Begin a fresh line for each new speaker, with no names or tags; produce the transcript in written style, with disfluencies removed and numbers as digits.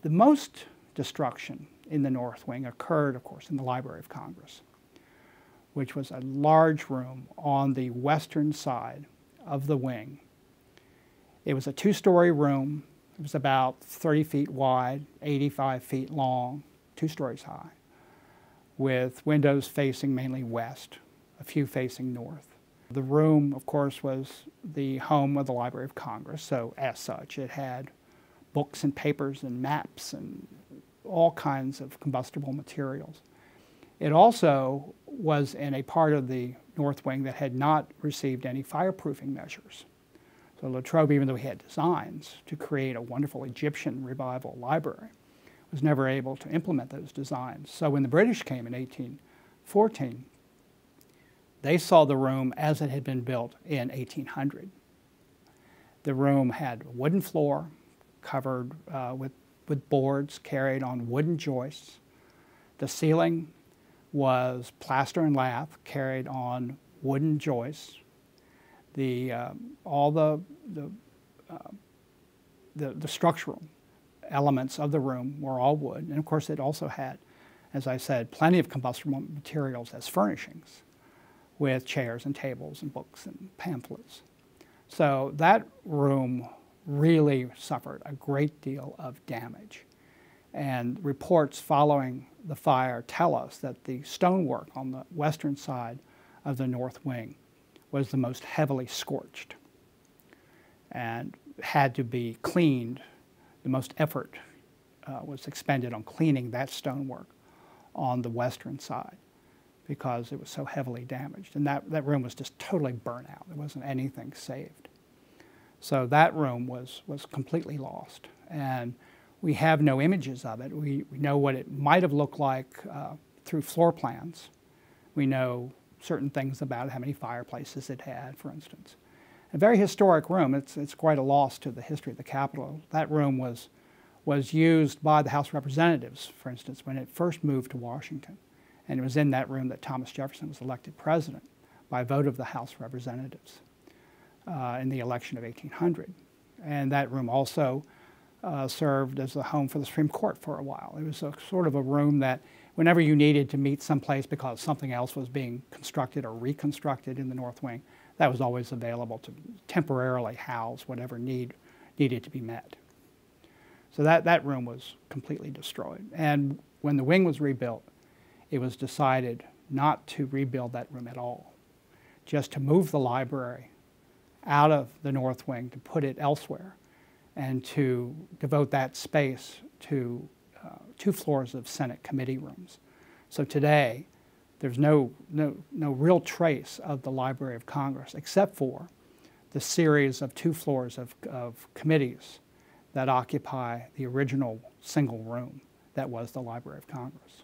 The most destruction in the North Wing occurred, of course, in the Library of Congress, which was a large room on the western side of the wing. It was a two-story room. It was about 30 feet wide, 85 feet long, 2 stories high, with windows facing mainly west, a few facing north. The room, of course, was the home of the Library of Congress, so as such, it had books and papers and maps and all kinds of combustible materials. It also was in a part of the North Wing that had not received any fireproofing measures. So La Trobe, even though he had designs to create a wonderful Egyptian revival library, was never able to implement those designs. So when the British came in 1814, they saw the room as it had been built in 1800. The room had a wooden floor covered with boards carried on wooden joists. The ceiling was plaster and lath carried on wooden joists. All the structural elements of the room were all wood, and of course it also had, as I said, plenty of combustible materials as furnishings, with chairs and tables and books and pamphlets. So that room really suffered a great deal of damage. And reports following the fire tell us that the stonework on the western side of the North Wing was the most heavily scorched and had to be cleaned. The most effort was expended on cleaning that stonework on the western side because it was so heavily damaged. And that room was just totally burnt out. There wasn't anything saved. So that room was completely lost. And we have no images of it. We know what it might have looked like through floor plans. We know certain things about it, how many fireplaces it had, for instance. A very historic room. It's quite a loss to the history of the Capitol. That room was used by the House of Representatives, for instance, when it first moved to Washington. And it was in that room that Thomas Jefferson was elected president by a vote of the House of Representatives in the election of 1800. And that room also served as the home for the Supreme Court for a while. It was a sort of a room that whenever you needed to meet someplace because something else was being constructed or reconstructed in the North Wing, that was always available to temporarily house whatever needed to be met. So that room was completely destroyed. And when the wing was rebuilt, it was decided not to rebuild that room at all, just to move the library out of the North Wing, to put it elsewhere, and to devote that space to 2 floors of Senate committee rooms. So today, there's no real trace of the Library of Congress except for the series of 2 floors of committees that occupy the original single room that was the Library of Congress.